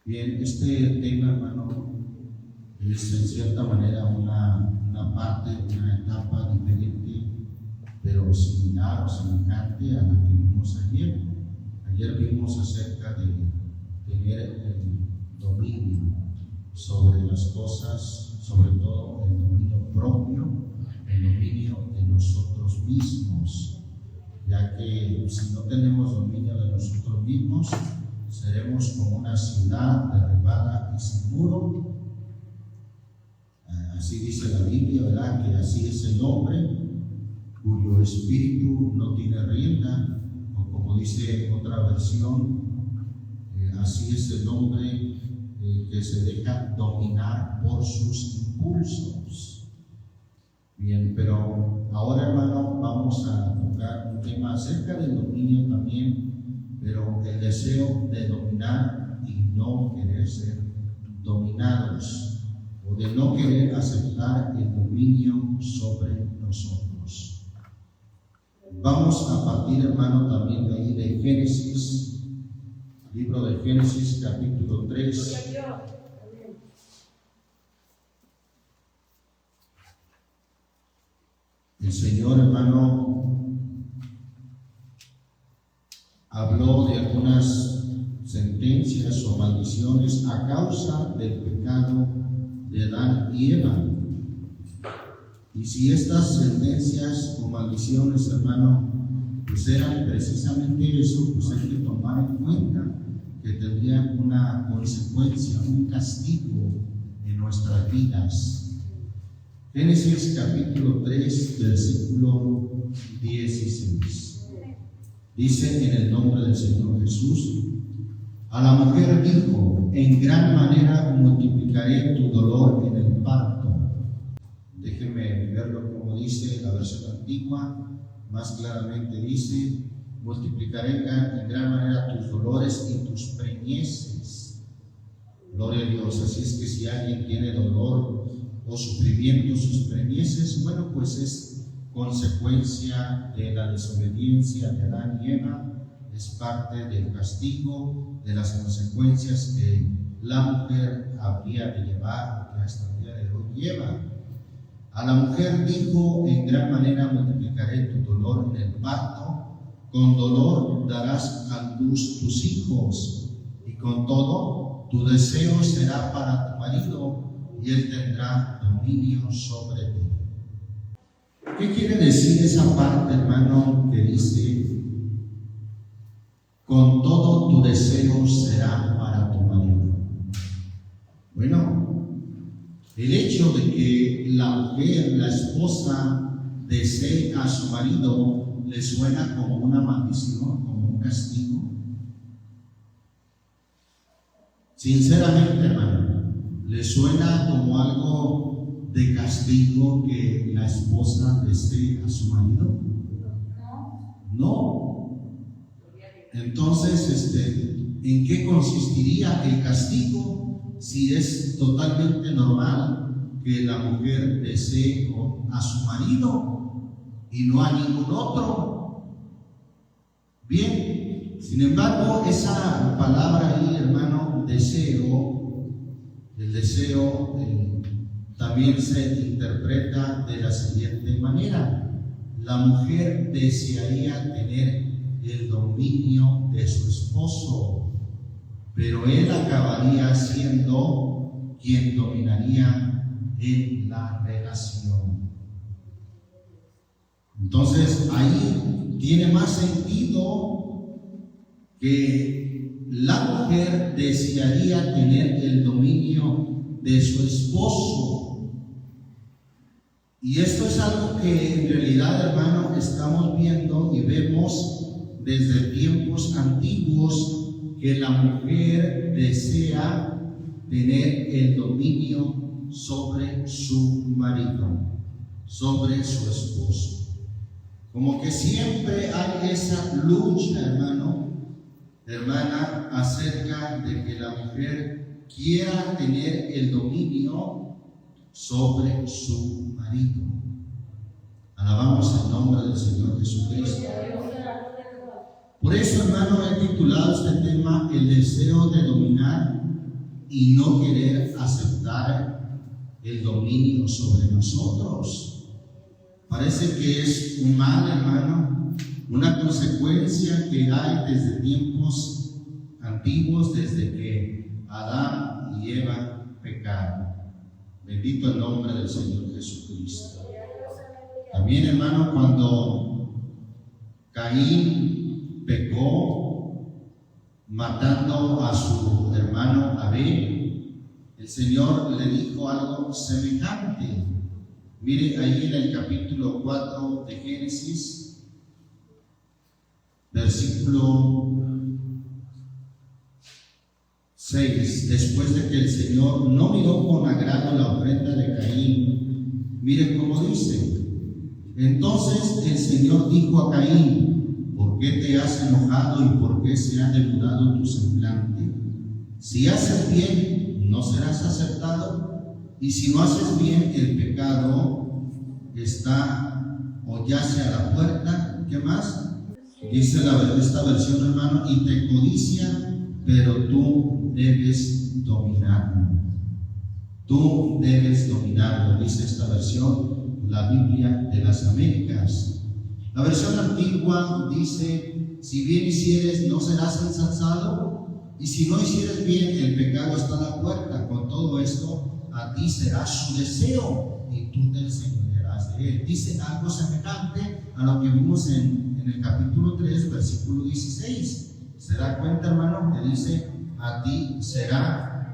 Bien, este tema, hermano, es en cierta manera una parte, una etapa diferente, pero similar o semejante a la que vimos ayer. Ayer vimos acerca de tener el dominio sobre las cosas, sobre todo el dominio propio, el dominio de nosotros mismos, ya que si no tenemos dominio de nosotros mismos, seremos como una ciudad derribada y sin muro. Así dice la Biblia, ¿verdad? Que así es el hombre cuyo espíritu no tiene rienda, o como dice otra versión, así es el hombre que se deja dominar por sus impulsos. Bien, pero ahora, hermano, vamos a tocar un tema acerca del dominio también, pero el deseo de dominar y no querer ser dominados, o de no querer aceptar el dominio sobre nosotros. Vamos a partir, hermano, también de ahí de Génesis, libro de Génesis, capítulo 3. El Señor, hermano, habló de algunas sentencias o maldiciones a causa del pecado de Adán y Eva. Y si estas sentencias o maldiciones, hermano, pues eran precisamente eso, pues hay que tomar en cuenta que tendrían una consecuencia, un castigo en nuestras vidas. Génesis capítulo 3, versículo 16. Dice en el nombre del Señor Jesús: a la mujer dijo, en gran manera multiplicaré tu dolor en el parto. Déjenme verlo como dice la versión antigua, más claramente dice: multiplicaré en gran manera tus dolores y tus preñeces. Gloria a Dios. Así es que si alguien tiene dolor o sufrimiento, sus preñeces, bueno, pues es consecuencia de la desobediencia de Adán y Eva, es parte del castigo, de las consecuencias que la mujer habría de llevar, que hasta el día de hoy lleva. A la mujer dijo, en gran manera multiplicaré tu dolor en el parto, con dolor darás a luz tus hijos, y con todo tu deseo será para tu marido, y él tendrá dominio sobre ti. ¿Qué quiere decir esa parte, hermano, que dice: con todo tu deseo será para tu marido? Bueno, el hecho de que la mujer, la esposa, desee a su marido, ¿le suena como una maldición, como un castigo? Sinceramente, hermano, ¿le suena como algo de castigo que la esposa desee a su marido? No. Entonces, ¿en qué consistiría el castigo si es totalmente normal que la mujer desee a su marido y no a ningún otro? Bien, sin embargo, esa palabra ahí, hermano, deseo, el deseo también se interpreta de la siguiente manera: la mujer desearía tener el dominio de su esposo, pero él acabaría siendo quien dominaría en la relación. Entonces ahí tiene más sentido que la mujer desearía tener el dominio de su esposo. Y esto es algo que en realidad, hermano, estamos viendo y vemos desde tiempos antiguos, que la mujer desea tener el dominio sobre su marido, sobre su esposo. Como que siempre hay esa lucha, hermana, acerca de que la mujer quiera tener el dominio sobre su marido. Alabamos el nombre del Señor Jesucristo. Por eso, hermano, he titulado este tema: el deseo de dominar y no querer aceptar el dominio sobre nosotros. Parece que es un mal, hermano, una consecuencia que hay desde tiempos antiguos, desde que Adán y Eva pecaron. Bendito el nombre del Señor Jesucristo. También, hermano, cuando Caín pecó matando a su hermano Abel, el Señor le dijo algo semejante. Mire ahí en el capítulo 4 de Génesis, versículo 6. Después de que el Señor no miró con agrado la ofrenda de Caín, mire cómo dice: entonces el Señor dijo a Caín: ¿por qué te has enojado y por qué se ha demudado tu semblante? Si haces bien, no serás aceptado, y si no haces bien, el pecado está o yace a la puerta. ¿Qué más? Dice esta versión, hermano: y te codicia, pero tú debes dominarlo. Tú debes dominarlo, dice esta versión, la Biblia de las Américas. La versión antigua dice: si bien hicieres, no serás ensalzado, y si no hicieres bien, el pecado está a la puerta. Con todo esto, a ti será su deseo, y tú te enseñarás de él. Dice algo semejante a lo que vimos en el capítulo 3, versículo 16. ¿Se da cuenta, hermano? Que dice: a ti será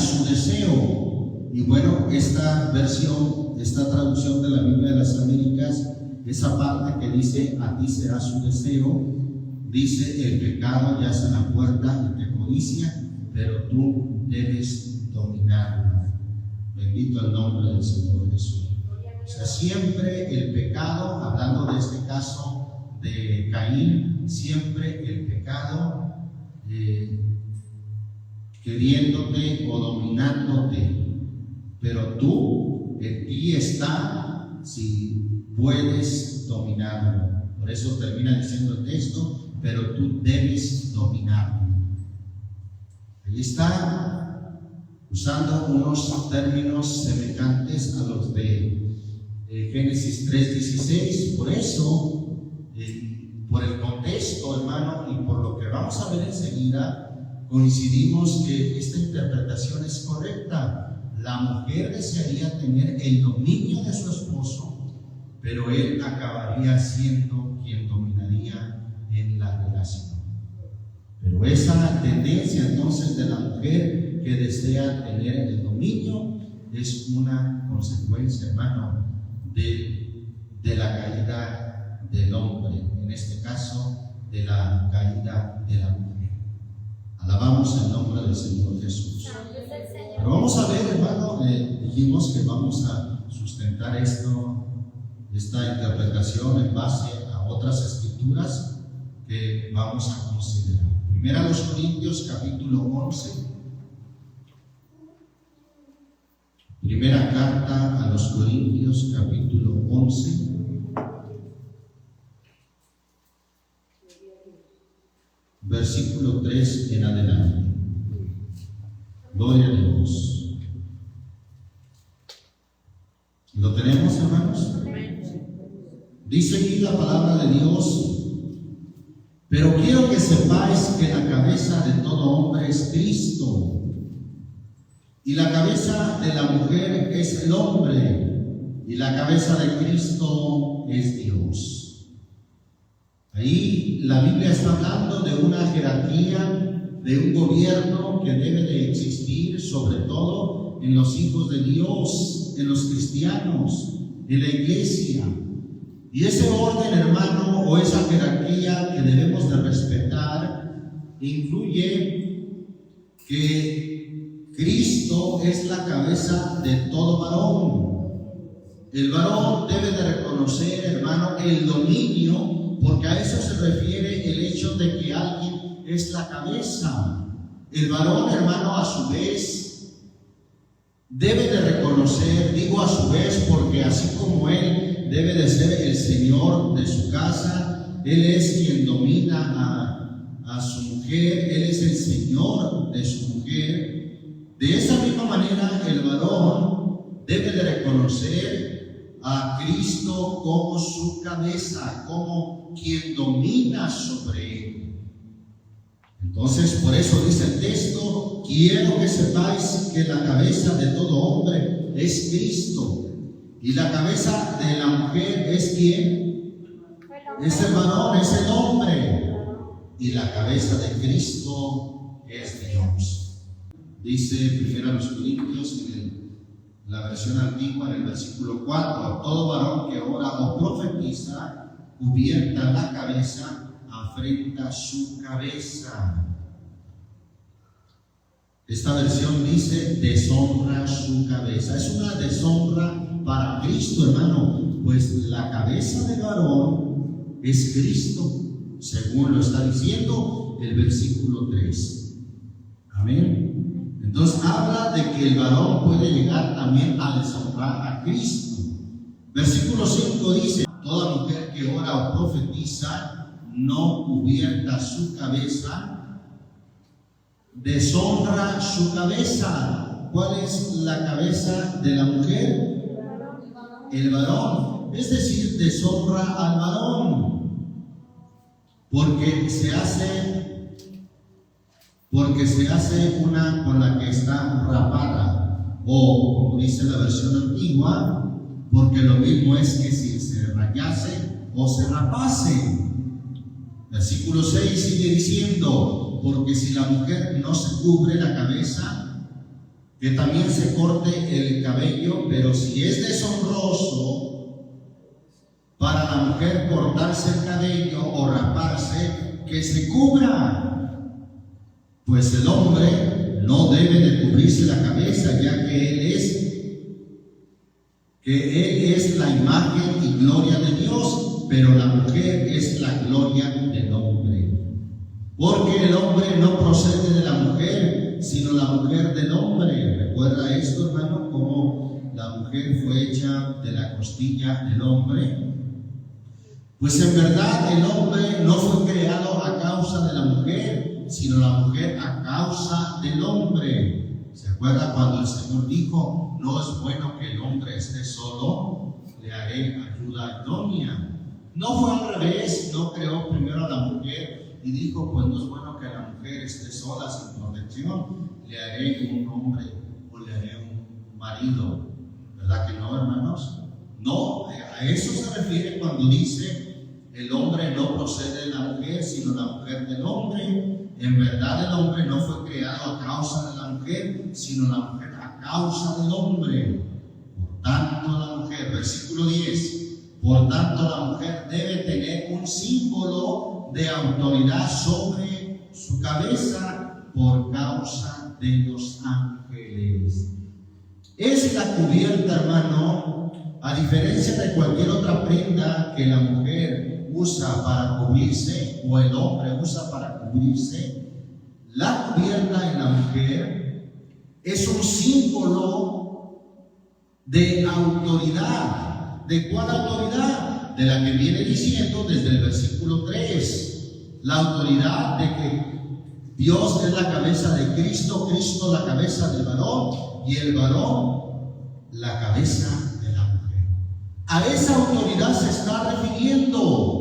su deseo. Y bueno, esta versión, esta traducción de la Biblia de las Américas, esa parte que dice: a ti será su deseo, dice: el pecado yace a la puerta y te codicia, pero tú debes dominarlo. Bendito el nombre del Señor Jesús. O sea, siempre el pecado, hablando de este caso de Caín, siempre el pecado queriéndote o dominándote, pero tú, en ti está si puedes dominarlo. Por eso termina diciendo el texto: pero tú debes dominarlo. Ahí está, usando unos términos semejantes a los de Génesis 3:16. Por eso, por el contexto, hermano, y por lo que vamos a ver enseguida, coincidimos que esta interpretación es correcta. La mujer desearía tener el dominio de su esposo, pero él acabaría siendo quien dominaría en la relación. Pero esa tendencia entonces de la mujer que desea tener el dominio es una consecuencia, hermano, de la caída del hombre, en este caso de la caída de la mujer. Alabamos el nombre del Señor Jesús. Pero vamos a ver, hermano, dijimos que vamos a sustentar esta interpretación en base a otras escrituras que vamos a considerar. Primera a los Corintios, capítulo 11. Primera carta a los Corintios, capítulo 11. Versículo 3 en adelante. Gloria a Dios. ¿Lo tenemos, hermanos? Dice aquí la palabra de Dios: pero quiero que sepáis que la cabeza de todo hombre es Cristo, y la cabeza de la mujer es el hombre, y la cabeza de Cristo es Dios. Ahí la Biblia está hablando de una jerarquía, de un gobierno que debe de existir, sobre todo en los hijos de Dios, en los cristianos, en la iglesia. Y ese orden, hermano, o esa jerarquía que debemos de respetar, incluye que Cristo es la cabeza de todo varón. El varón debe de reconocer, hermano, el dominio, porque a eso se refiere el hecho de que alguien es la cabeza. El varón, hermano, a su vez debe de reconocer, digo a su vez, porque así como él debe de ser el señor de su casa, él es quien domina a su mujer, él es el señor reconocer a Cristo como su cabeza, como quien domina sobre él. Entonces, por eso dice el texto: quiero que sepáis que la cabeza de todo hombre es Cristo. Y la cabeza de la mujer es ¿quién? Es el varón, es el hombre. Y la cabeza de Cristo es Dios. Dice 1 Corintios en la versión antigua, en el versículo 4: todo varón que ora o profetiza, cubierta la cabeza, afrenta su cabeza. Esta versión dice: deshonra su cabeza. Es una deshonra para Cristo, hermano, pues la cabeza del varón es Cristo, según lo está diciendo el versículo 3. Amén. Entonces habla de que el varón puede llegar también a deshonrar a Cristo. Versículo 5 dice: toda mujer que ora o profetiza, no cubierta su cabeza, deshonra su cabeza. ¿Cuál es la cabeza de la mujer? El varón. Es decir, deshonra al varón, porque se hace una con la que está rapada, o como dice la versión antigua, porque lo mismo es que si se rayase o se rapase. Versículo 6 sigue diciendo: porque si la mujer no se cubre la cabeza, que también se corte el cabello, pero si es deshonroso para la mujer cortarse el cabello o raparse, que se cubra, pues el hombre no debe de cubrirse la cabeza, ya que él es la imagen y gloria de Dios, pero la mujer es la gloria del hombre. Porque el hombre no procede de la mujer, sino la mujer del hombre. ¿Recuerda esto, hermano? Como la mujer fue hecha de la costilla del hombre. Pues en verdad el hombre no fue creado a causa de la mujer, sino la mujer a causa del hombre. ¿Se acuerda cuando el Señor dijo: no es bueno que el hombre esté solo, le haré ayuda idónea? No fue al revés, no creó primero a la mujer y dijo: pues no es bueno que la mujer esté sola, sin protección, le haré un hombre o le haré un marido. ¿Verdad que no, hermanos? No, a eso se refiere cuando dice: el hombre no procede de la mujer, sino la mujer del hombre. En verdad el hombre no fue creado a causa de la mujer, sino la mujer a causa del hombre. Por tanto la mujer, versículo 10, por tanto la mujer debe tener un símbolo de autoridad sobre su cabeza por causa de los ángeles. Es la cubierta, hermano, a diferencia de cualquier otra prenda que la mujer usa para cubrirse o el hombre usa para cubrirse. La cubierta en la mujer es un símbolo de autoridad. ¿De cuál autoridad? De la que viene diciendo desde el versículo 3. La autoridad de que Dios es la cabeza de Cristo, Cristo la cabeza del varón y el varón la cabeza de la mujer. A esa autoridad se está refiriendo.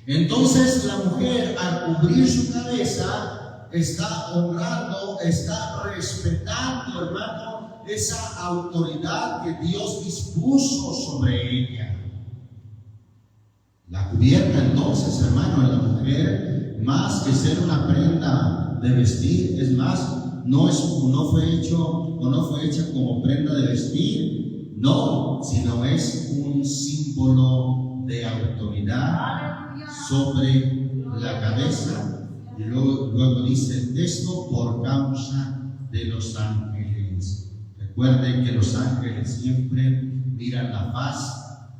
Entonces la mujer, al cubrir su cabeza, está honrando, está respetando, hermano, esa autoridad que Dios dispuso sobre ella. La cubierta, entonces, hermano, en la mujer, más que ser una prenda de vestir, es más, no fue hecha como prenda de vestir, no, sino es un símbolo de autoridad sobre la cabeza. Y luego dice el texto: por causa de los ángeles. Recuerden que los ángeles siempre miran la faz,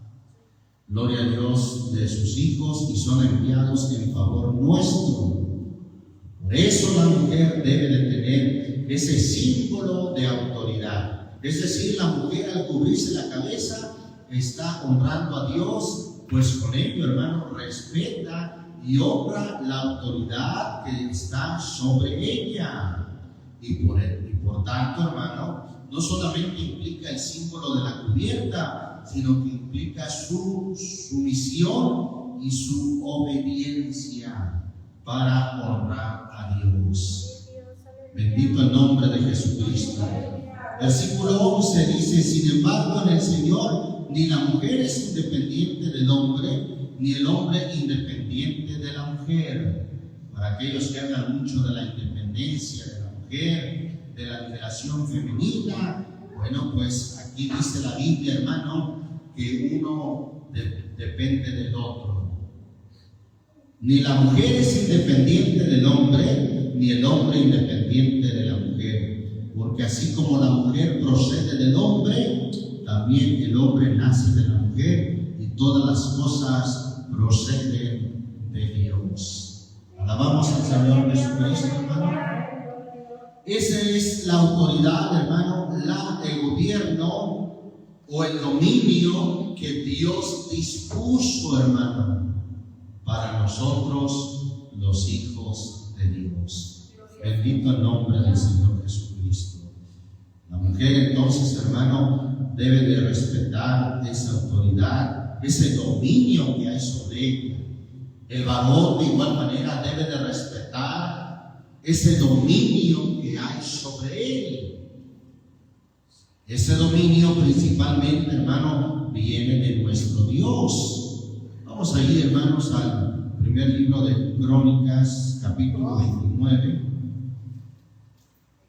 gloria a Dios, de sus hijos y son enviados en favor nuestro. Por eso la mujer debe de tener ese símbolo de autoridad. Es decir, la mujer al cubrirse la cabeza está honrando a Dios, pues con ello, hermano, respeta y honra la autoridad que está sobre ella. Y por tanto, hermano, no solamente implica el símbolo de la cubierta, sino que implica su sumisión y su obediencia para honrar a Dios. Bendito el nombre de Jesucristo. Versículo 11 dice: sin embargo, en el Señor ni la mujer es independiente del hombre, ni el hombre independiente de la mujer. Para aquellos que hablan mucho de la independencia de la mujer, de la liberación femenina, bueno, pues aquí dice la Biblia, hermano, que uno depende del otro. Ni la mujer es independiente del hombre, ni el hombre independiente de la mujer. Porque así como la mujer procede del hombre, también el hombre nace de la mujer, y todas las cosas proceden de Dios. Alabamos al Señor Jesucristo, hermano. Esa es la autoridad, hermano, el gobierno o el dominio que Dios dispuso, hermano, para nosotros, los hijos de Dios. Bendito el nombre del Señor Jesucristo. La mujer, entonces, hermano, debe de respetar esa autoridad, ese dominio que hay sobre ella. El varón, de igual manera, debe de respetar ese dominio que hay sobre él. Ese dominio, principalmente, hermano, viene de nuestro Dios. Vamos a ir, hermanos, al primer libro de Crónicas, capítulo 29.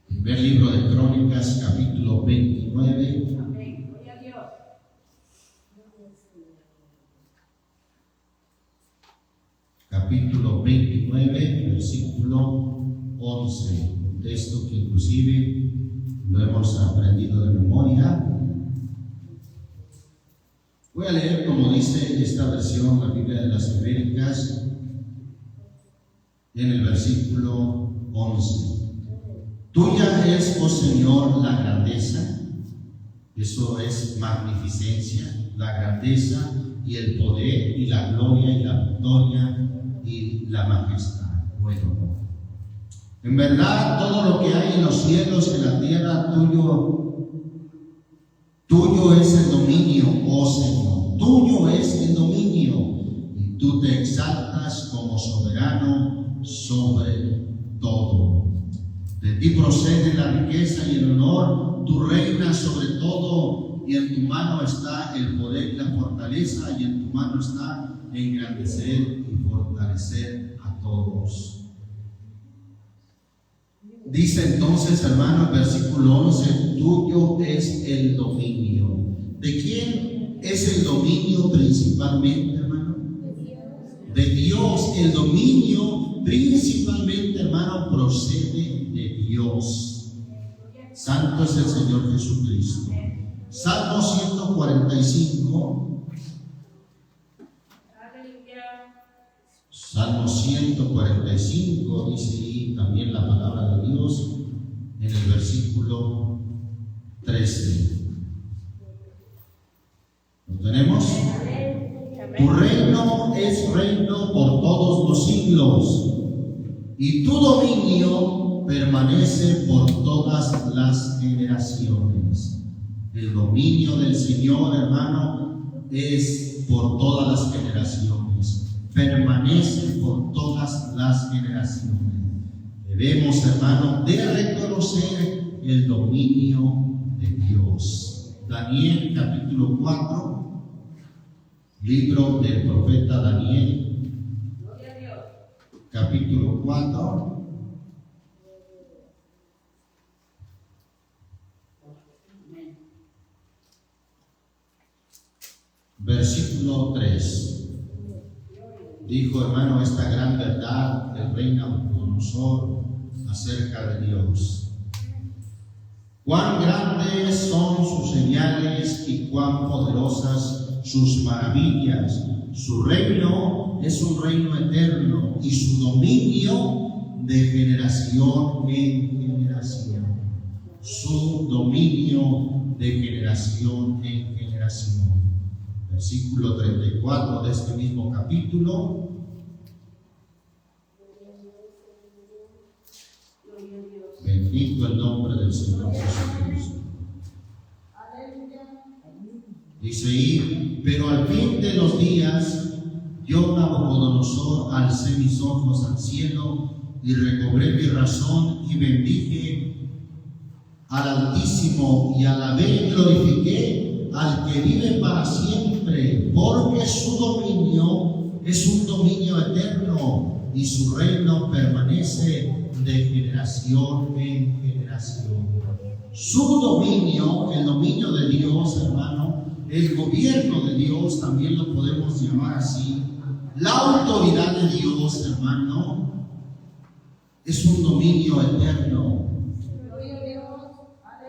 Primer libro de Crónicas, capítulo 29. Capítulo 29, versículo 11. Un texto que inclusive lo hemos aprendido de memoria. Voy a leer como dice esta versión, la Biblia de las Américas, en el versículo 11. Tuya es, oh Señor, la grandeza, eso es magnificencia, la grandeza y el poder y la gloria y la victoria y la majestad. Bueno, en verdad todo lo que hay en los cielos y en la tierra, tuyo es el dominio, oh Señor, tuyo es el dominio, y tú te exaltas como soberano sobre todo. De ti procede la riqueza y el honor, tú reinas sobre todo, y en tu mano está el poder y la fortaleza, y en tu mano está engrandecer y fortalecer a todos. Dice entonces, hermano, el versículo 11, tuyo es el dominio. ¿De quién es el dominio principalmente, hermano? De Dios. El dominio principalmente, hermano, procede de Dios. Santo es el Señor Jesucristo. Salmo 145. Salmo 145 dice ahí también la palabra de Dios en el versículo 13. ¿Lo tenemos? Tu reino es reino por todos los siglos, y tu dominio permanece por todas las generaciones. El dominio del Señor, hermano, es por todas las generaciones. Permanece por todas las generaciones. Debemos, hermano, de reconocer el dominio de Dios. Daniel, capítulo 4, libro del profeta Daniel, capítulo 4. Versículo 3. Dijo, hermano, esta gran verdad del rey Nabucodonosor acerca de Dios. Cuán grandes son sus señales y cuán poderosas sus maravillas. Su reino es un reino eterno y su dominio de generación en generación. Su dominio de generación en generación. Versículo 34 de este mismo capítulo. Bendito el nombre del Señor Jesucristo. Dice ahí, pero al fin de los días, yo, Nabucodonosor, alcé mis ojos al cielo y recobré mi razón y bendije al Altísimo y alabé y glorifiqué al que vive para siempre, porque su dominio es un dominio eterno y su reino permanece de generación en generación. Su dominio, el dominio de Dios, hermano, el gobierno de Dios, también lo podemos llamar así, la autoridad de Dios, hermano, es un dominio eterno.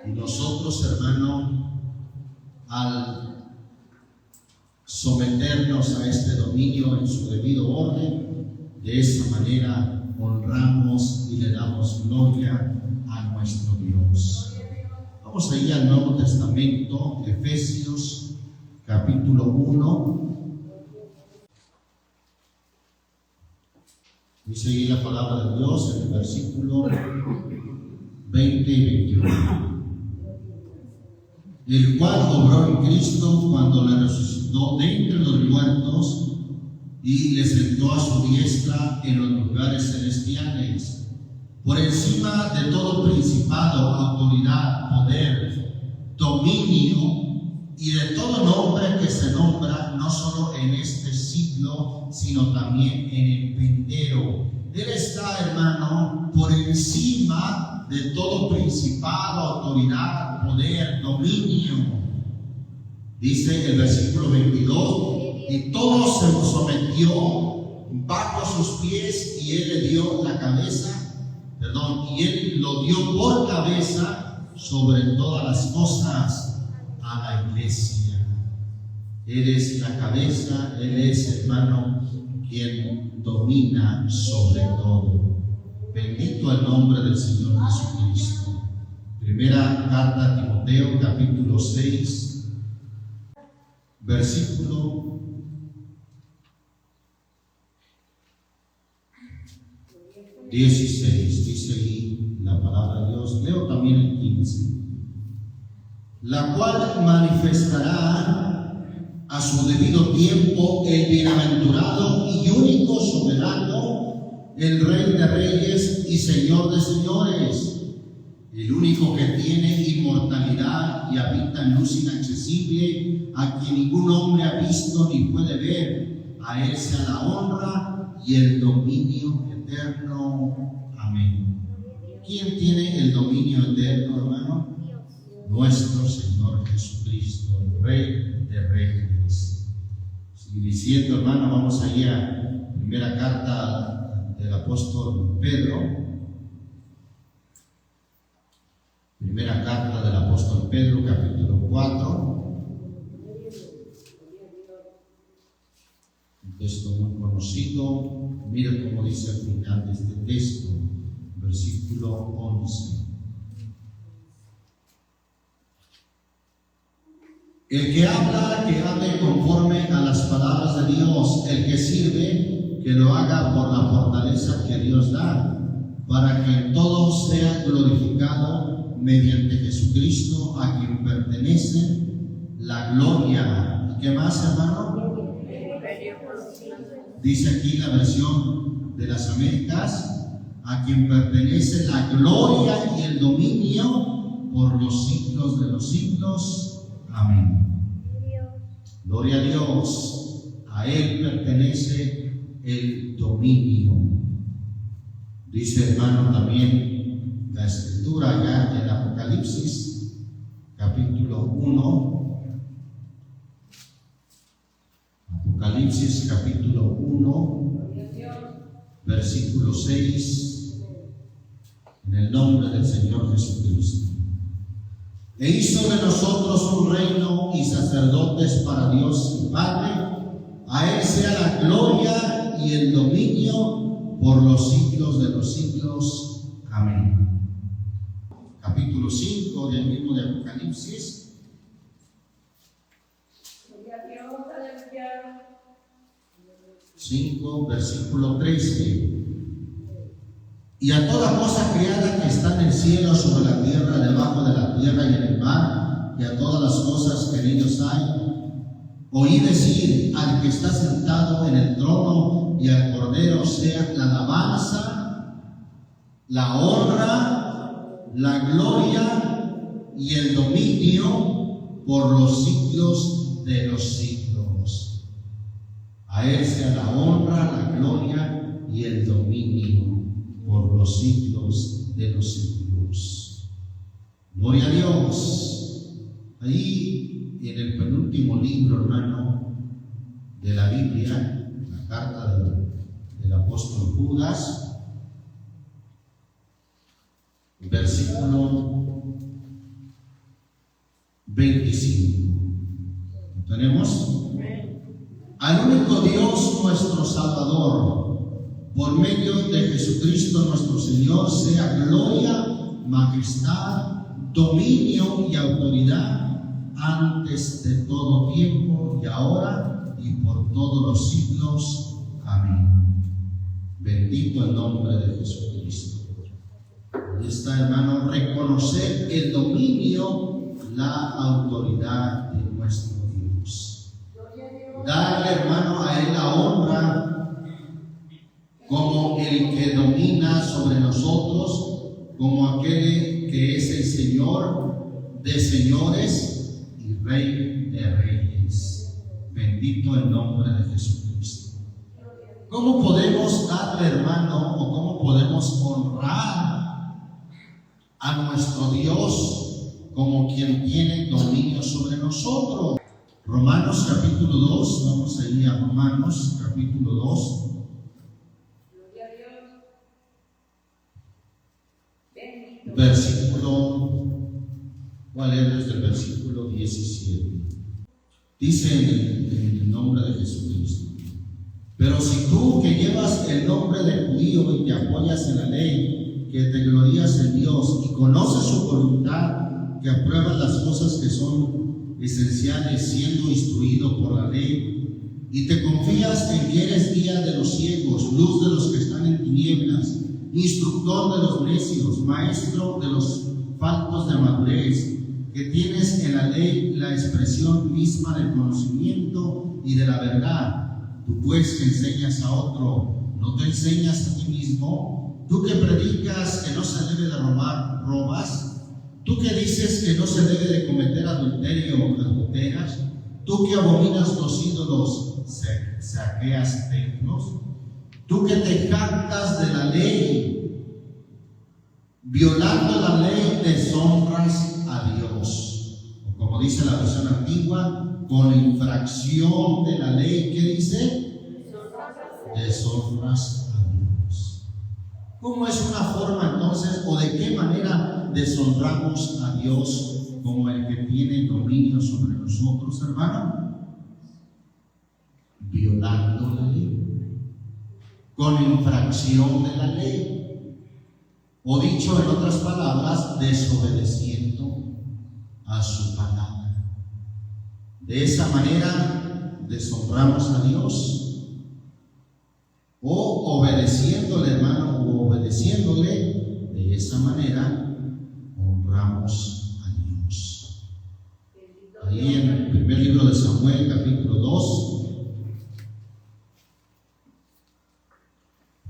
Y nosotros, hermano, al someternos a este dominio en su debido orden, de esa manera honramos y le damos gloria a nuestro Dios. Vamos ahí al Nuevo Testamento, Efesios capítulo 1. Dice ahí la palabra de Dios en el versículo 20 y 21. El cual obró en Cristo cuando le resucitó de entre los muertos y le sentó a su diestra en los lugares celestiales, por encima de todo principado, autoridad, poder, dominio y de todo nombre que se nombra, no solo en este siglo, sino también en el venidero. Él está, hermano, por encima de todo principado, autoridad, poder, dominio. Dice el versículo 22, y todo se sometió bajo sus pies, y él le dio la cabeza, y él lo dio por cabeza sobre todas las cosas a la iglesia. Él es la cabeza, él es, hermano, quien domina sobre todo. Bendito el nombre del Señor Jesucristo. Primera carta a Timoteo, capítulo 6, versículo 16. Dice ahí la palabra de Dios. Leo también el 15. La cual manifestará a su debido tiempo el bienaventurado y único soberano, el Rey de reyes y Señor de señores, el único que tiene inmortalidad y habita en luz inaccesible, a quien ningún hombre ha visto ni puede ver. A él sea la honra y el dominio eterno. Amén. ¿Quién tiene el dominio eterno, hermano? Nuestro Señor Jesucristo, el Rey de reyes. Sigue diciendo, hermano, vamos allá a primera carta del apóstol Pedro. Primera carta del apóstol Pedro, capítulo 4. Un texto muy conocido. Mira cómo dice al final de este texto, versículo 11. El que habla, que hable conforme a las palabras de Dios. El que sirve, que lo haga por la fortaleza que Dios da, para que todo sea glorificado mediante Jesucristo, a quien pertenece la gloria. ¿Y qué más, hermano? Dice aquí la versión de las Américas, a quien pertenece la gloria y el dominio por los siglos de los siglos. Amén. Gloria a Dios. A Él pertenece el dominio. Dice, hermano, también la escritura ya en Apocalipsis, capítulo 1. Apocalipsis, capítulo 1, versículo 6. En el nombre del Señor Jesucristo. E hizo de nosotros un reino y sacerdotes para Dios y Padre. A Él sea la gloria y el dominio por los siglos de los siglos. Amén. Capítulo 5 del mismo de Apocalipsis. 5, versículo 13. Y a toda cosa creada que está en el cielo, sobre la tierra, debajo de la tierra y en el mar, y a todas las cosas que en ellos hay, Oí decir al que está sentado en el trono y al Cordero sea la alabanza, la honra, la gloria y el dominio por los siglos de los siglos. A Él sea la honra, la gloria y el dominio por los siglos de los siglos. Gloria a Dios. Ahí en el penúltimo libro, hermano, de la Biblia, la carta del apóstol Judas, versículo 25. ¿Tenemos? Al único Dios nuestro Salvador, por medio de Jesucristo nuestro Señor, sea gloria, majestad, dominio y autoridad antes de todo tiempo y ahora y por todos los siglos. Amén. Bendito el nombre de Jesucristo. Ahí está, hermano, reconocer el dominio, la autoridad de nuestro Dios. Darle, hermano, a Él la honra como el que domina sobre nosotros, como aquel que es el Señor de señores y Rey de reyes. Bendito el nombre de Jesucristo. ¿Cómo podemos darle, hermano, o cómo podemos honrar a nuestro Dios como quien tiene dominio sobre nosotros? Romanos capítulo 2, vamos a ir a Romanos capítulo 2. Versículo, ¿cuál es? Desde el versículo 17. Dice en el nombre de Jesucristo: pero si tú, que llevas el nombre de judío y te apoyas en la ley, que te glorías en Dios y conoces su voluntad, que apruebas las cosas que son esenciales, siendo instruido por la ley, y te confías en que eres guía de los ciegos, luz de los que están en tinieblas, instructor de los necios, maestro de los faltos de madurez, que tienes en la ley la expresión misma del conocimiento y de la verdad. Tú pues que enseñas a otro, ¿no te enseñas a ti mismo? Tú que predicas que no se debe de robar, ¿robas? Tú que dices que no se debe de cometer adulterio, adulteras. Tú que abominas los ídolos, saqueas templos. Tú que te jactas de la ley, violando la ley, deshonras a Dios. O como dice la versión antigua, con infracción de la ley, ¿qué dice? Deshonras a Dios. ¿Cómo es una forma entonces, o de qué manera deshonramos a Dios como el que tiene dominio sobre nosotros, hermano? Violando la ley, con infracción de la ley, o dicho en otras palabras, desobedeciendo a su palabra. De esa manera deshonramos a Dios, o obedeciéndole, hermano, o obedeciéndole, de esa manera honramos a Dios. Ahí en el primer libro de Samuel, capítulo 2,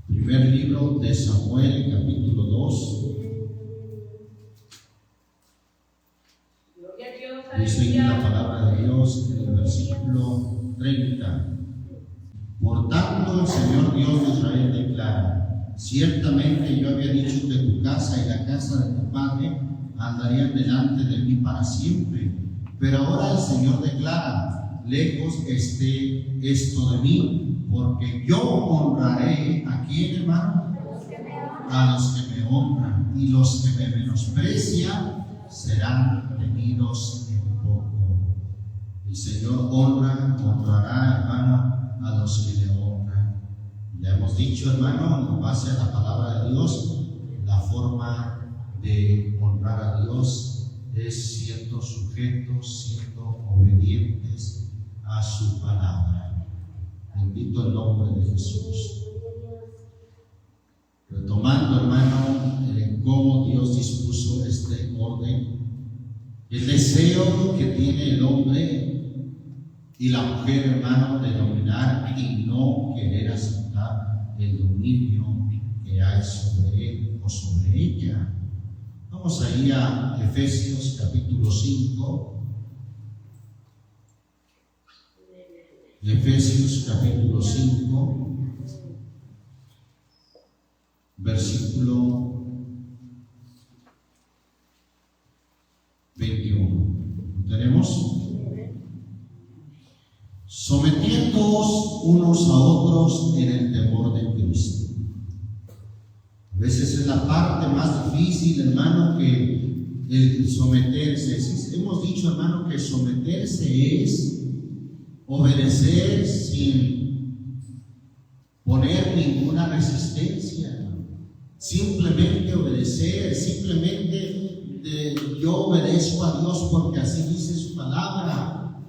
primer libro de Samuel, capítulo 2, dice la palabra de Dios en el versículo 30. Por tanto, el Señor Dios de Israel declara: ciertamente yo había dicho que tu casa y la casa de tu padre andarían delante de mí para siempre. Pero ahora el Señor declara: lejos esté esto de mí, porque yo honraré ¿a quién, hermano? A los que me honran, y los que me menosprecian serán tenidos en poco. El Señor honrará, hermano, a los que le honran. Ya hemos dicho, hermano, en base a la palabra de Dios, la forma de honrar a Dios es siendo sujetos, siendo obedientes a su palabra. Bendito el nombre de Jesús. Retomando, hermano, cómo Dios dispuso este orden, el deseo que tiene el hombre Y la mujer, hermano, de dominar y no querer aceptar el dominio que hay sobre él o sobre ella. Vamos ahí a Efesios capítulo 5. Efesios capítulo 5, versículo 21. ¿Tenemos? Sometiéndoos unos a otros en el temor de Cristo. A veces es la parte más difícil, hermano, que el someterse. Hemos dicho, hermano, que someterse es obedecer sin poner ninguna resistencia, simplemente obedecer, yo obedezco a Dios porque así dice su palabra,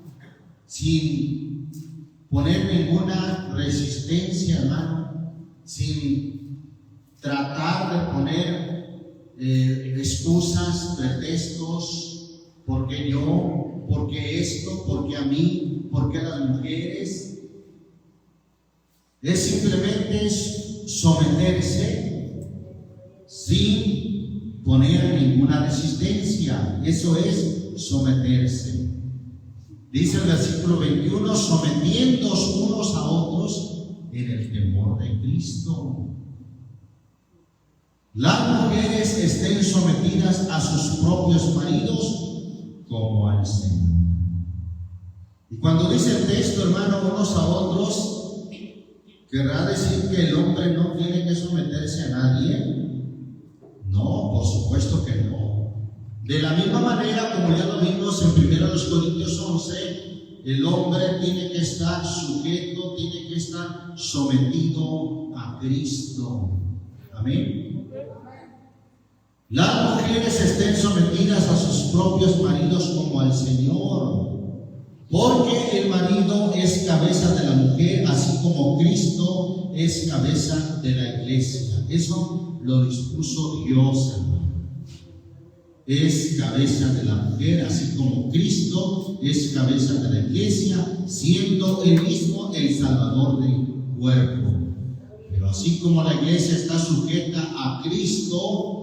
sin poner ninguna resistencia, hermano, sin tratar de poner excusas, pretextos, porque yo, porque esto, porque a mí, porque las mujeres. Es simplemente someterse sin poner ninguna resistencia. Eso es someterse. Dice el versículo 21, sometiéndoos unos a otros en el temor de Cristo. Las mujeres estén sometidas a sus propios maridos como al Señor. Y cuando dice el texto, hermano, unos a otros, ¿querrá decir que el hombre no tiene que someterse a nadie? No, por supuesto que no. De la misma manera, como ya lo vimos en 1 Corintios 11, el hombre tiene que estar sujeto, tiene que estar sometido a Cristo. Amén. Las mujeres estén sometidas a sus propios maridos como al Señor. Porque el marido es cabeza de la mujer, así como Cristo es cabeza de la iglesia. Eso lo dispuso Dios, hermano. Es cabeza de la mujer, así como Cristo es cabeza de la iglesia, siendo él mismo el Salvador del cuerpo. Pero así como la iglesia está sujeta a Cristo,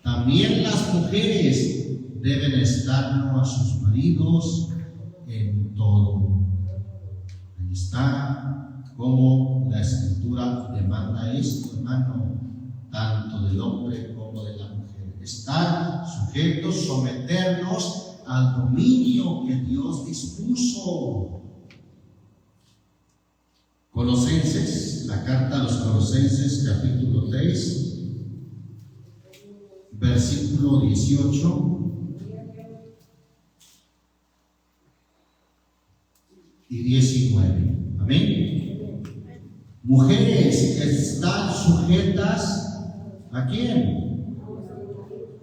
también las mujeres deben estarlo a sus maridos en todo. Ahí está como la Escritura demanda esto, hermano, tanto del hombre como de la mujer. Estar sujetos, someternos al dominio que Dios dispuso. Colosenses, la carta a los Colosenses, capítulo 3, versículo 18. Y 19. Amén. Mujeres, están sujetas ¿a quién?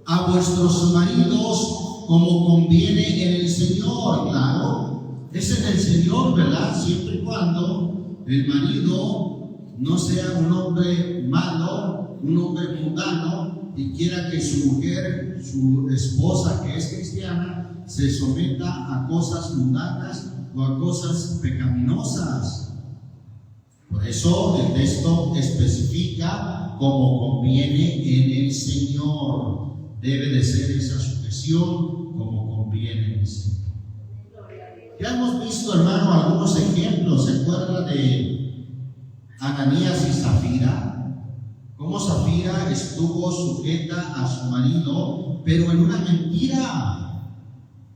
A vuestros maridos como conviene en el Señor. Claro, es en el Señor, ¿verdad? Siempre y cuando el marido no sea un hombre malo, un hombre mundano, y quiera que su mujer, su esposa que es cristiana, se someta a cosas mundanas o a cosas pecaminosas. Por eso el texto especifica como conviene en el Señor. Debe de ser esa sujeción como conviene en el Señor. Ya hemos visto, hermano, algunos ejemplos. ¿Se acuerda de Ananías y Zafira? Cómo Zafira estuvo sujeta a su marido, pero en una mentira.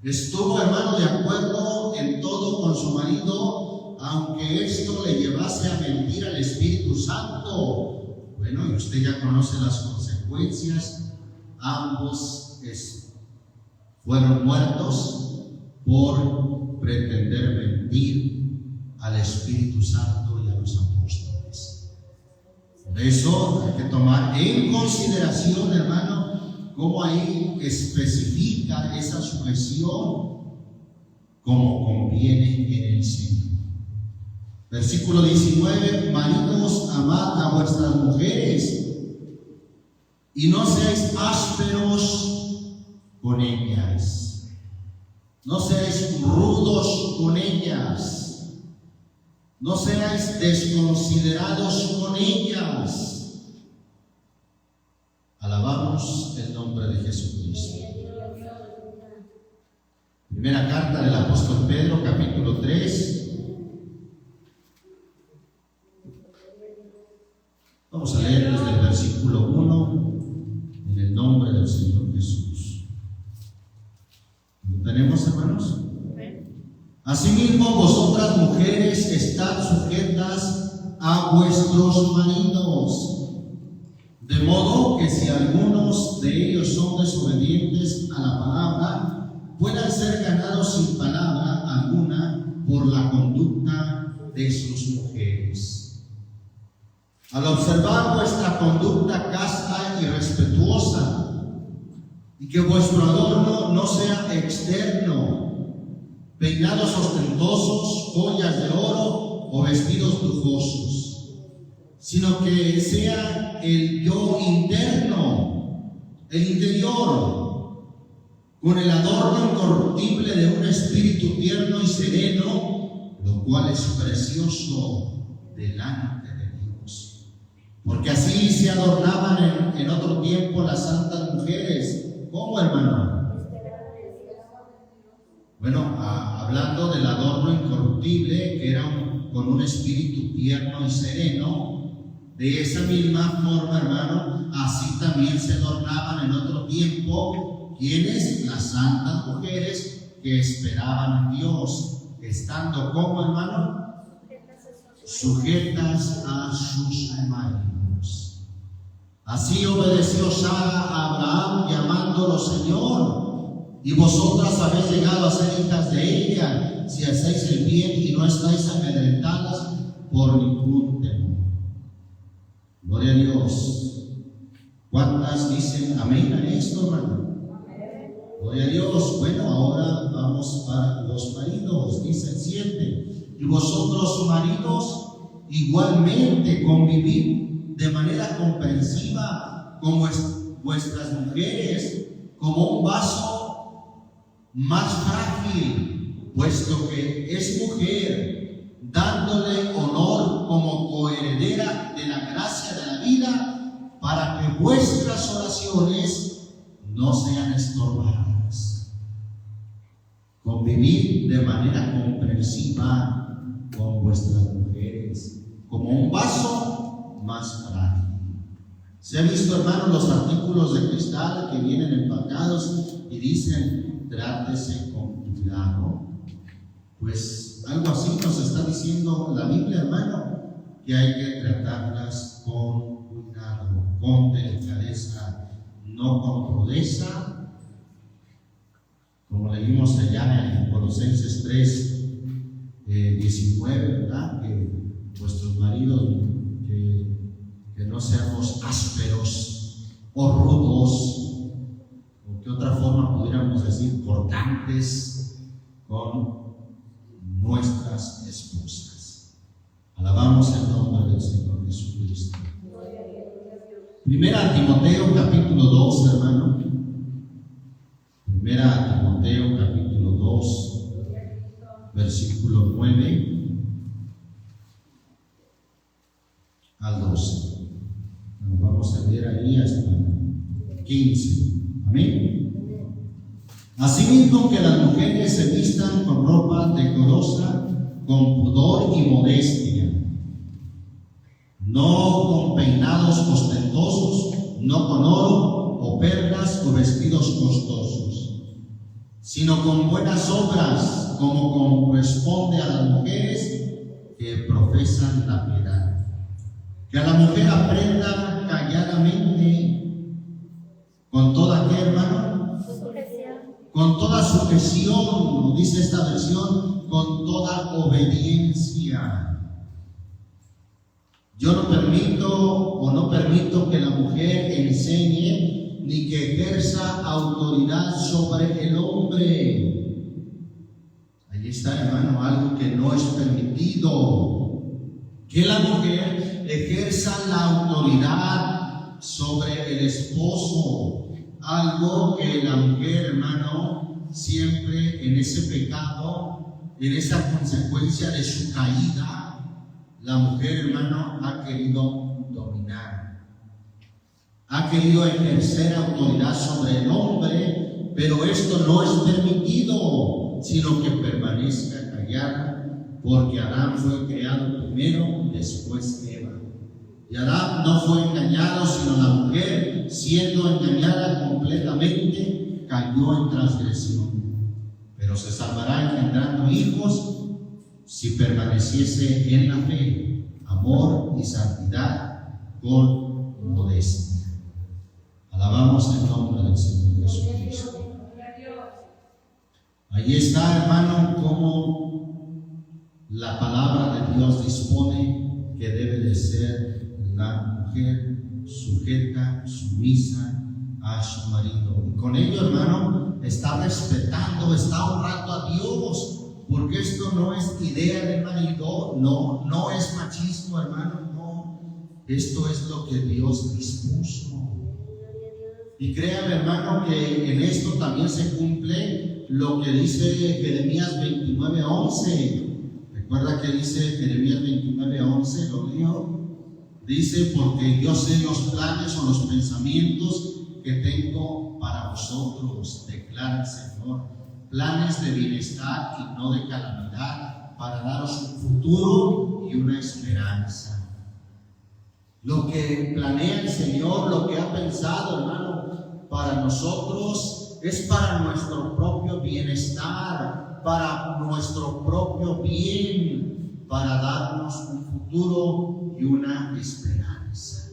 Estuvo, hermano, de acuerdo en todo con su marido, aunque esto le llevase a mentir al Espíritu Santo. Bueno, y usted ya conoce las consecuencias. Ambos fueron muertos por pretender mentir al Espíritu Santo y a los apóstoles. Por eso hay que tomar en consideración, hermano, cómo ahí especifica esa sujeción como conviene en el Señor. Versículo 19: maridos, amad a vuestras mujeres y no seáis ásperos con ellas. No seáis rudos con ellas. No seáis desconsiderados con ellas. Alabamos el nombre de Jesucristo. Primera carta del apóstol Pedro, capítulo 3. Vamos a leer desde el versículo 1, en el nombre del Señor Jesús. ¿Lo tenemos, hermanos? Asimismo, vosotras mujeres, estad sujetas a vuestros maridos, de modo que si algunos de ellos son desobedientes a la palabra, puedan ser ganados sin palabra alguna por la conducta de sus mujeres. Al observar vuestra conducta casta y respetuosa, y que vuestro adorno no sea externo, peinados ostentosos, joyas de oro o vestidos lujosos, sino que sea el yo interno, el interior, con el adorno incorruptible de un espíritu tierno y sereno, lo cual es precioso delante de Dios. Porque así se adornaban en otro tiempo las santas mujeres. ¿Cómo, hermano? Bueno, hablando del adorno incorruptible, que era con un espíritu tierno y sereno, de esa misma forma, hermano, así también se adornaban en otro tiempo, quienes, las santas mujeres que esperaban a Dios, estando como, hermano, sujetas a sus maridos. Así obedeció Sara a Abraham, llamándolo Señor, y vosotras habéis llegado a ser hijas de ella, si hacéis el bien y no estáis amedrentadas por ningún temor. Gloria a Dios. ¿Cuántas dicen amén a esto, hermano? Gloria a Dios. Bueno, ahora vamos para los maridos. Dicen 7. Y vosotros, maridos, igualmente convivid de manera comprensiva con vuestras mujeres, como un vaso más frágil, puesto que es mujer, dándole honor como coheredera de la gracia de la vida, para que vuestras oraciones no sean estorbadas. Convivir de manera comprensiva con vuestras mujeres, como un vaso más frágil. Se ha visto, hermanos, los artículos de cristal que vienen empacados y dicen, trátese con cuidado. Pues algo así nos está diciendo la Biblia, hermano, que hay que tratarlas con cuidado, con delicadeza, no con rudeza, como leímos allá en Colosenses 3, 19, ¿verdad? Que vuestros maridos, que no seamos ásperos o rudos, o que otra forma pudiéramos decir cortantes con nuestras esposas. Alabamos el nombre del Señor Jesucristo. Primera Timoteo capítulo 2, hermano. Primera Timoteo capítulo 2, versículo 9 al 12. Bueno, vamos a leer ahí hasta 15. Amén. Asimismo, que las mujeres se vistan con ropa decorosa, con pudor y modestia, no con peinados ostentosos, no con oro o perlas o vestidos costosos, sino con buenas obras, como corresponde a las mujeres que profesan la piedad. Que a la mujer aprenda calladamente, con toda, ¿qué, hermano? Con toda sujeción, dice esta versión, con toda obediencia. Yo no permito que la mujer enseñe ni que ejerza autoridad sobre el hombre. Ahí está, hermano, algo que no es permitido. Que la mujer ejerza la autoridad sobre el esposo. Algo que la mujer, hermano, siempre en ese pecado, en esa consecuencia de su caída, la mujer, hermano, ha querido dominar, ha querido ejercer autoridad sobre el hombre, pero esto no es permitido, sino que permanezca callada, porque Adán fue creado primero y después Eva. Y Adán no fue engañado, sino la mujer, siendo engañada completamente, cayó en transgresión. Pero se salvará engendrando hijos si permaneciese en la fe, amor y santidad con modestia. Alabamos el nombre del Señor Jesucristo. Allí está, hermano, como la palabra de Dios dispone que debe de ser la mujer sujeta, sumisa a su marido. Y con ello, hermano, está respetando, está honrando a Dios, porque esto no es idea del marido, no es machismo, hermano, no. Esto es lo que Dios dispuso. Y créanme, hermano, que en esto también se cumple lo que dice Jeremías 29:11. ¿Recuerda que dice Jeremías 29:11? Lo dijo. Dice, porque yo sé los planes o los pensamientos que tengo para vosotros, declara el Señor, planes de bienestar y no de calamidad, para daros un futuro y una esperanza. Lo que planea el Señor, lo que ha pensado, hermano, para nosotros es para nuestro propio bienestar, para nuestro propio bien, para darnos un futuro y una esperanza.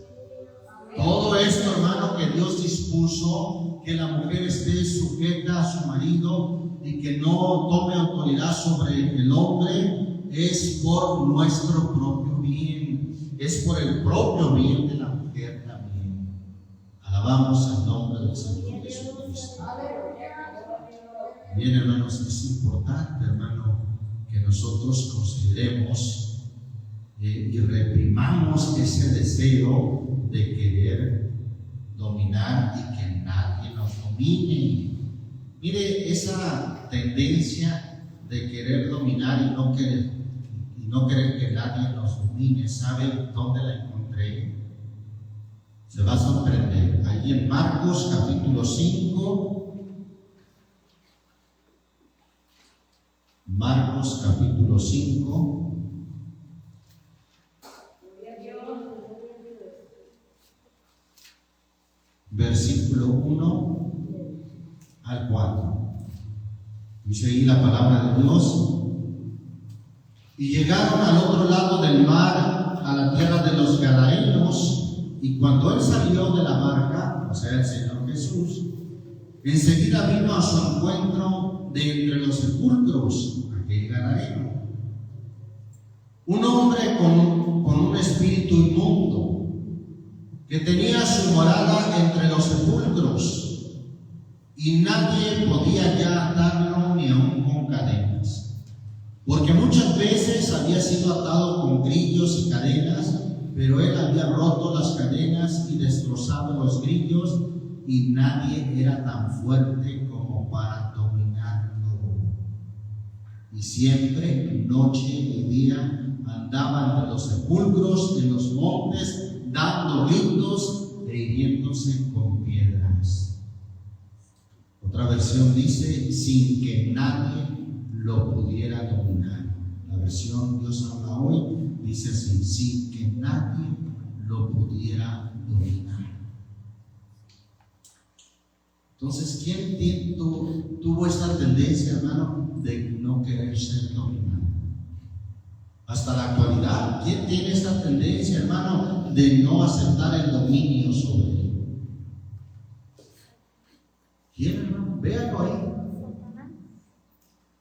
Todo esto, hermano, que Dios dispuso, que la mujer esté sujeta a su marido y que no tome autoridad sobre el hombre, es por nuestro propio bien, es por el propio bien de la mujer también. Alabamos el nombre del Señor Jesucristo. Bien, hermanos, es importante, hermano, que nosotros consideremos y reprimamos ese deseo de querer dominar y que nadie nos domine. Mire, esa tendencia de querer dominar y no querer que nadie nos domine, ¿sabe dónde la encontré? Se va a sorprender. Allí en Marcos capítulo 5. Marcos capítulo 5. Versículo 1 al 4. Dice ahí la palabra de Dios. Y llegaron al otro lado del mar, a la tierra de los Gadarenos, y cuando él salió de la barca, o sea, el Señor Jesús, enseguida vino a su encuentro de entre los sepulcros aquel Gadareno, un hombre con un espíritu inmundo, que tenía su morada entre los sepulcros, y nadie podía ya atarlo ni aun con cadenas, porque muchas veces había sido atado con grillos y cadenas, pero él había roto las cadenas y destrozado los grillos, y nadie era tan fuerte como para dominarlo. Y siempre, noche y día, andaba entre los sepulcros, en los montes, dando gritos e hiriéndose con piedras. Otra versión dice, sin que nadie lo pudiera dominar. La versión Dios habla hoy dice así, sin que nadie lo pudiera dominar. Entonces, ¿quién tuvo esta tendencia, hermano, de no querer ser dominado? Hasta la actualidad, ¿quién tiene esta tendencia, hermano, de no aceptar el dominio sobre él? ¿Quién, hermano? Véanlo ahí.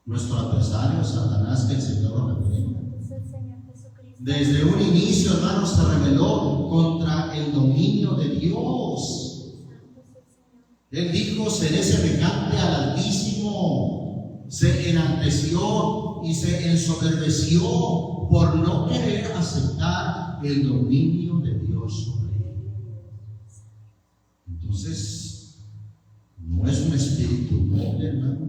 Nuestro adversario, Satanás, que el Señor lo reprenda. Desde un inicio, hermano, se rebeló contra el dominio de Dios. Él dijo, seré semejante al Altísimo. Se enalteció y se ensoberbeció por no querer aceptar el dominio de Dios sobre él. Entonces, no es un espíritu noble, hermano.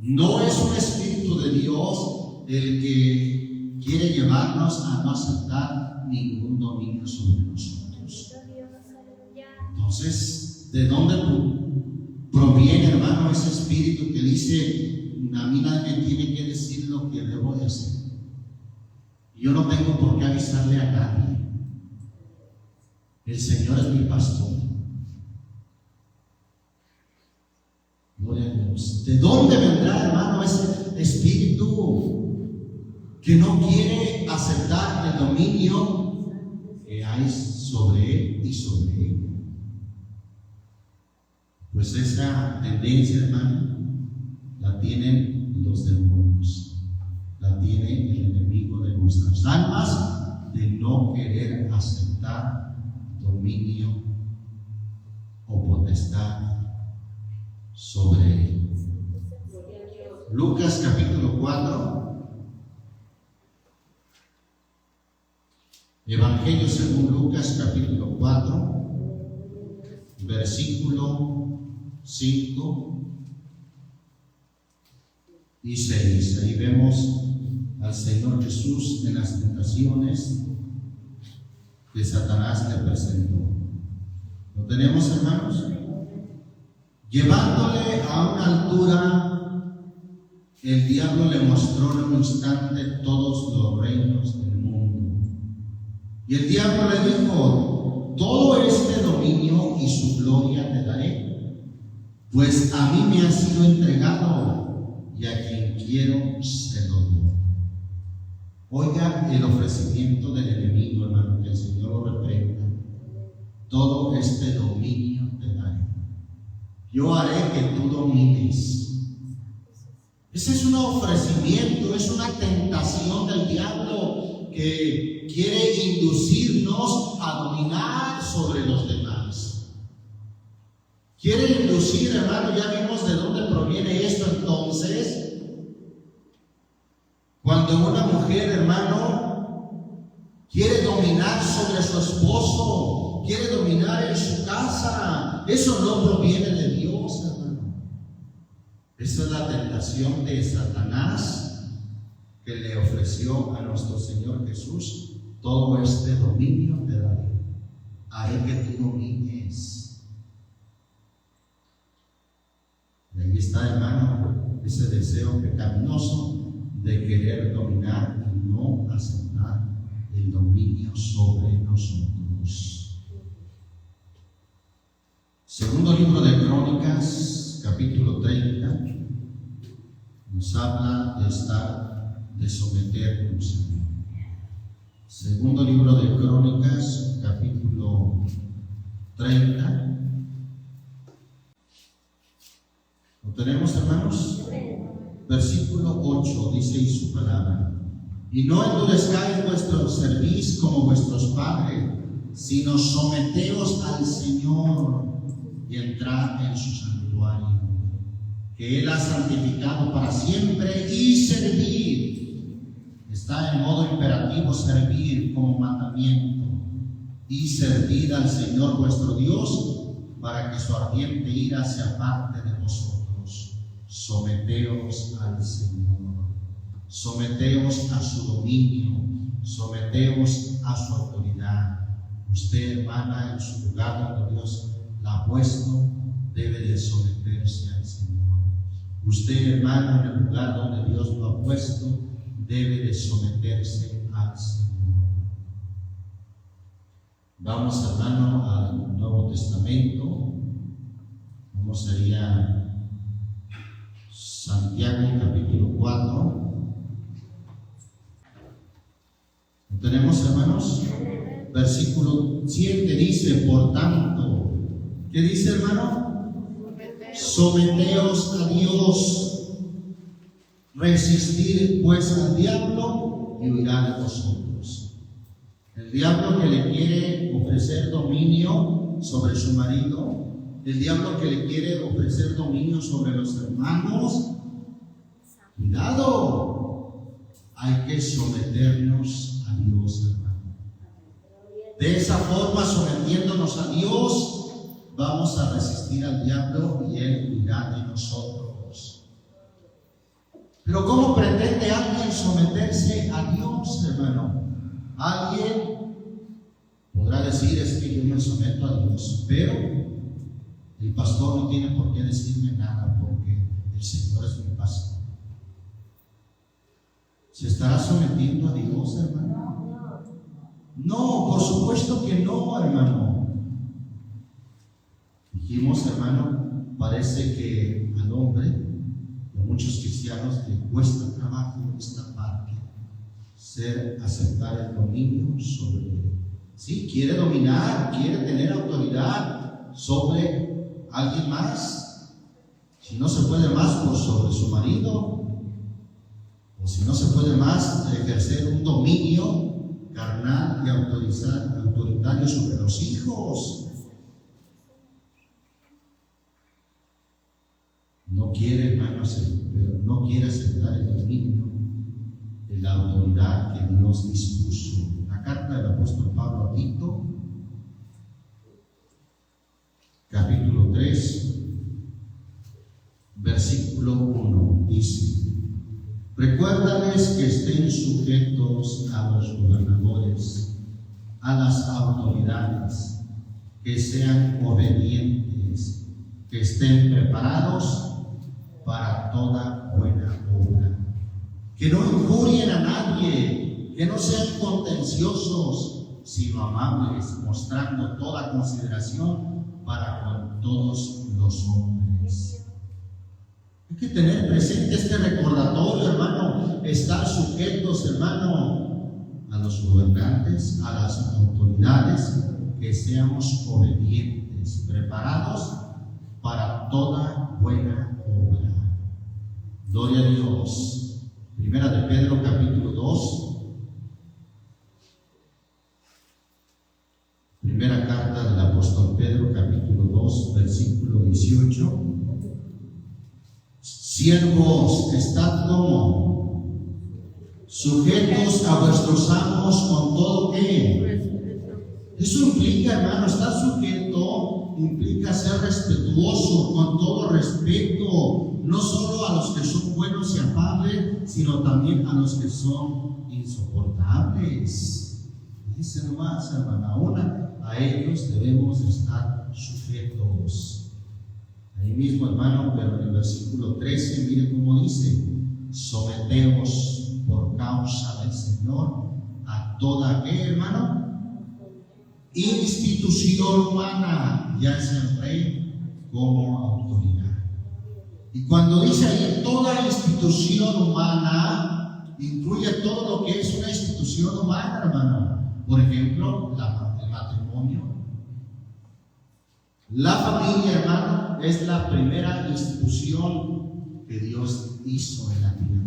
No es un espíritu de Dios el que quiere llevarnos a no aceptar ningún dominio sobre nosotros. Entonces, ¿de dónde proviene, hermano, ese espíritu que dice: a mí nadie me tiene que decir lo que debo de hacer? Yo no tengo por qué avisarle a nadie. El Señor es mi pastor. Gloria a Dios. ¿De dónde vendrá, hermano, ese espíritu que no quiere aceptar el dominio que hay sobre él y sobre ella? Pues esa tendencia, hermano, la tienen los demonios, la tiene el enemigo de nuestras almas, de no querer aceptar dominio o potestad sobre él. Lucas capítulo 4, Evangelio según Lucas capítulo 4, versículo 5 y 6. Ahí vemos al Señor Jesús en las tentaciones que Satanás le presentó. ¿Lo tenemos, hermanos? Llevándole a una altura, el diablo le mostró en un instante todos los reinos del mundo. Y el diablo le dijo: todo este dominio y su gloria te daré, pues a mí me ha sido entregado, y a quien quiero se lo doy. Oiga el ofrecimiento del enemigo, hermano, que el Señor lo reprenda. Todo este dominio te daré. Yo haré que tú domines. Ese es un ofrecimiento, es una tentación del diablo que quiere inducirnos a dominar sobre los demás. Quiere inducir, hermano, ya vimos de dónde proviene esto entonces. Cuando una mujer, hermano, quiere dominar sobre su esposo, quiere dominar en su casa, eso no proviene de Dios, hermano. Esa es la tentación de Satanás que le ofreció a nuestro Señor Jesús: todo este dominio te daré, haré que tú domines. Y ahí está, hermano, ese deseo pecaminoso de querer dominar y no aceptar el dominio sobre nosotros. Segundo libro de Crónicas, capítulo 30, nos habla de someternos. Segundo libro de Crónicas, capítulo 30. ¿Lo tenemos, hermanos? Versículo 8 dice: y su palabra: y no endurezcáis vuestro cerviz como vuestros padres, sino someteos al Señor y entrad en su santuario, que Él ha santificado para siempre, y servir. Está en modo imperativo servir como mandamiento, y servir al Señor vuestro Dios, para que su ardiente ira se aparte de vosotros. Someteos al Señor, someteos a su dominio, someteos a su autoridad. Usted, hermana, en su lugar donde Dios la ha puesto, debe de someterse al Señor. Usted, hermano, en el lugar donde Dios lo ha puesto, debe de someterse al Señor. Vamos, hermano, al Nuevo Testamento. Vamos a ir a Santiago capítulo 4. ¿Lo tenemos, hermanos? Versículo 7 dice: por tanto, ¿qué dice, hermano? Someteos a Dios, resistir pues al diablo y huirá de vosotros. El diablo que le quiere ofrecer dominio sobre su marido, el diablo que le quiere ofrecer dominio sobre los hermanos, cuidado, hay que someternos a Dios, hermano. De esa forma, sometiéndonos a Dios, vamos a resistir al diablo y él huirá de nosotros. Pero ¿cómo pretende alguien someterse a Dios, hermano? Alguien podrá decir, es que yo me someto a Dios, pero el pastor no tiene por qué decirme nada porque el Señor es mi pastor. ¿Se estará sometiendo a Dios, hermano? No, por supuesto que no, hermano. Dijimos, hermano, parece que al hombre, a muchos cristianos, le cuesta trabajo esta parte, aceptar el dominio sobre él. Sí, quiere dominar, quiere tener autoridad sobre alguien más. Si no se puede más, pues sobre su marido. O si no se puede más, ejercer un dominio carnal y autoritario sobre los hijos. No quiere, hermanos, pero no quiere aceptar el dominio de la autoridad que Dios dispuso. La carta del apóstol Pablo a Tito, capítulo 3, versículo 1, dice: recuérdales que estén sujetos a los gobernadores, a las autoridades, que sean obedientes, que estén preparados para toda buena obra, que no injurien a nadie, que no sean contenciosos, sino amables, mostrando toda consideración para con todos los hombres. Hay que tener presente este recordatorio, hermano, estar sujetos, hermano, a los gobernantes, a las autoridades, que seamos obedientes, preparados para toda buena obra. Gloria a Dios. Primera de Pedro, capítulo 2. Primera carta del apóstol Pedro, capítulo 2, versículo 18. Siervos, estad como sujetos a vuestros amos con todo que. Eso implica, hermano, estar sujeto implica ser respetuoso, con todo respeto, no solo a los que son buenos y afables, sino también a los que son insoportables. Dice nomás, hermano, aún a ellos debemos estar sujetos. Ahí mismo, hermano, pero en el versículo 13, mire cómo dice: someteos por causa del Señor a toda, ¿qué, hermano? Institución humana, ya sea el rey como autoridad. Y cuando dice ahí toda institución humana, incluye todo lo que es una institución humana, hermano. Por ejemplo, el matrimonio. La familia, hermano, es la primera institución que Dios hizo en la tierra,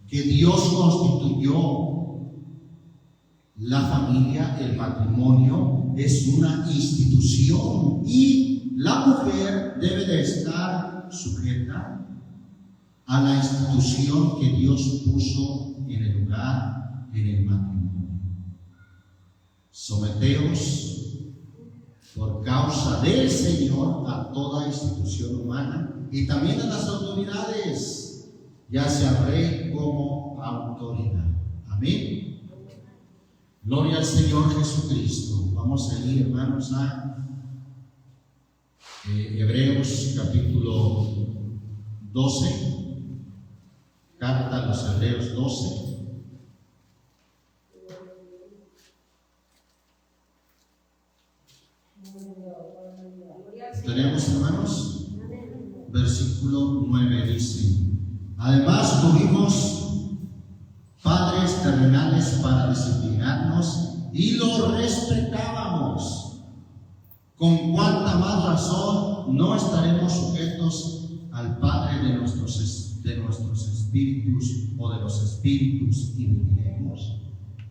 que Dios constituyó. La familia, el matrimonio, es una institución y la mujer debe de estar sujeta a la institución que Dios puso en el lugar, en el matrimonio. Someteos por causa del Señor a toda institución humana y también a las autoridades, ya sea rey como autoridad. Amén. Gloria al Señor Jesucristo. Vamos a ir, hermanos, a Hebreos capítulo 12, carta a los Hebreos 12. ¿Tenemos, hermanos? Versículo 9 dice: además tuvimos padres terrenales para disciplinarnos y los respetábamos. ¿Con cuánta más razón no estaremos sujetos al Padre de nuestros espíritus o de los espíritus y viviremos?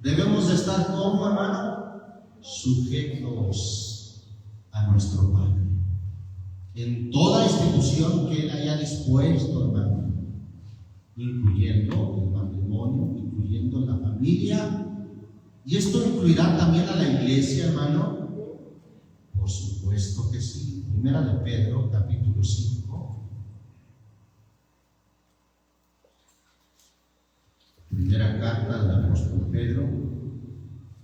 Debemos de estar como, hermano, sujetos a nuestro Padre en toda institución que Él haya dispuesto, hermano, incluyendo el matrimonio, incluyendo la familia. Y esto incluirá también a la iglesia, hermano. Por supuesto que sí. Primera de Pedro, capítulo 5. Primera carta del apóstol Pedro,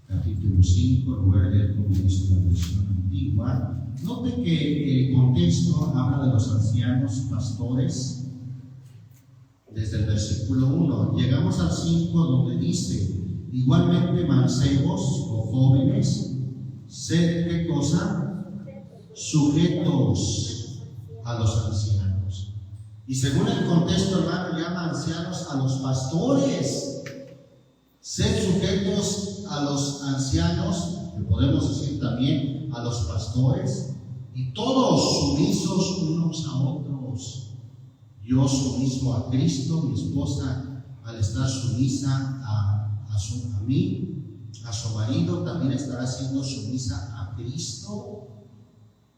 capítulo 5, lo voy a leer como dice la versión antigua. Note que el contexto habla de los ancianos pastores desde el versículo 1. Llegamos al 5 donde dice: igualmente mancebos o jóvenes, sed ¿qué cosa? Sujetos a los ancianos. Y según el contexto, hermano, llama ancianos a los pastores. Sed sujetos a los ancianos, que podemos decir también a los pastores, y todos sumisos unos a otros. Yo sumiso a Cristo, mi esposa, al estar sumisa a mí, a su marido, también estará siendo sumisa a Cristo.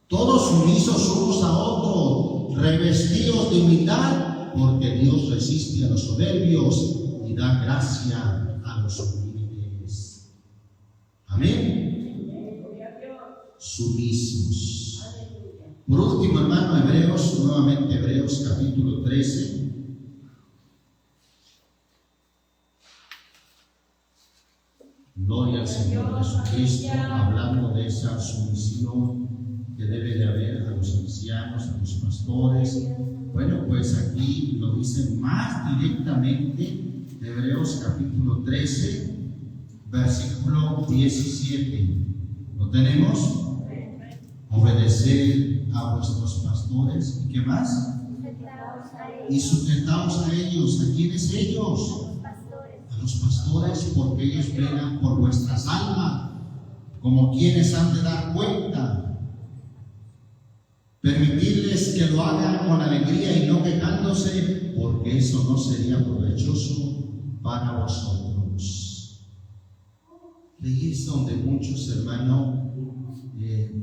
Todos sumisos unos a otros, revestidos de humildad, porque Dios resiste a los soberbios y da gracia a los humildes. Amén. Sumisos. Por último, hermano, Hebreos, nuevamente Hebreos capítulo 13. Gloria al Señor Jesucristo, hablando de esa sumisión que debe de haber a los ancianos, a los pastores. Bueno, pues aquí lo dice más directamente, Hebreos capítulo 13, versículo 17. ¿Lo tenemos? Obedeced a vuestros pastores. ¿Y qué más? Y sujetaos a ellos. ¿A quiénes ellos? A los pastores, porque ellos velan por vuestras almas, como quienes han de dar cuenta. Permitirles que lo hagan con alegría y no quejándose, porque eso no sería provechoso para vosotros. Y ahí es donde muchos, hermanos,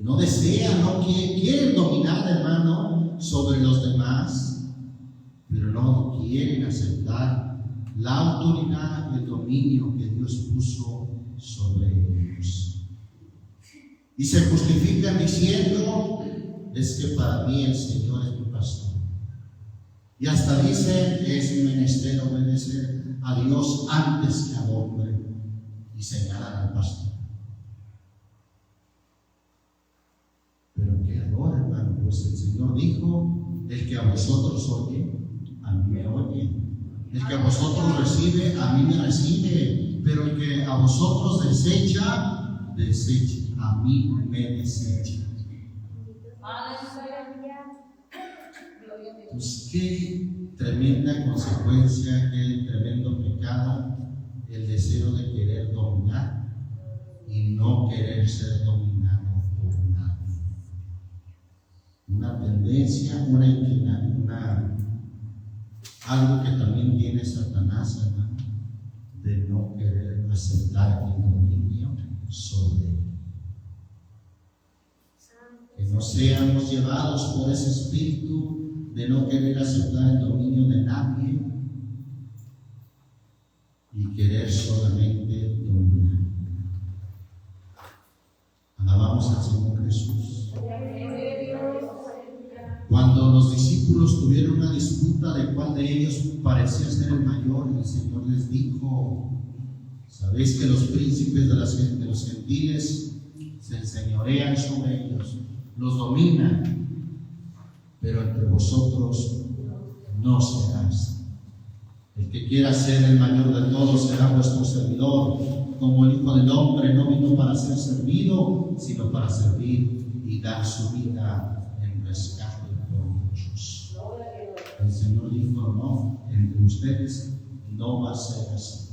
no desean, no quieren dominar, hermano, sobre los demás, pero no quieren aceptar la autoridad y el dominio que Dios puso sobre ellos. Y se justifican diciendo: es que para mí el Señor es mi pastor. Y hasta dicen: es menester obedecer a Dios antes que al hombre, y señalan al pastor. Pero ¿qué ahora, hermano? Pues el Señor dijo: el que a vosotros oye, a mí me oye. El que a vosotros recibe, a mí me recibe. Pero el que a vosotros desecha, desecha, a mí me desecha. Pues qué tremenda consecuencia, qué tremendo pecado, el deseo de querer dominar y no querer ser dominado por nadie. Una tendencia, una inclinación, algo que también tiene Satanás, hermano, de no querer aceptar el dominio sobre él. Que no seamos llevados por ese espíritu de no querer aceptar el dominio de nadie y querer solamente dominar. Alabamos al Señor Jesús. Cuando los discípulos tuvieron una disputa de cuál de ellos parecía ser el mayor, el Señor les dijo: sabéis que los príncipes de los gentiles se enseñorean sobre ellos, los dominan, pero entre vosotros no serás. El que quiera ser el mayor de todos será vuestro servidor, como el Hijo del Hombre no vino para ser servido, sino para servir y dar su vida en rescate por muchos. El Señor dijo: no, entre ustedes no va a ser así.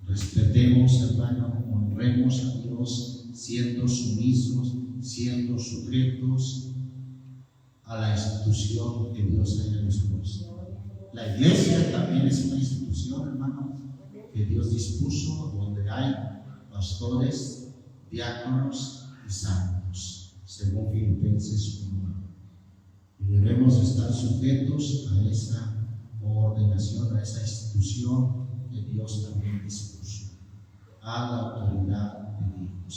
Respetemos, hermano, honremos a Dios, siendo sumisos, siendo sujetos a la institución que Dios haya dispuesto. La iglesia también es una institución, hermano, que Dios dispuso, donde hay pastores, diáconos y santos, según Filipenses 1. Y debemos estar sujetos a esa ordenación, a esa institución que Dios también dispuso, a la autoridad de Dios.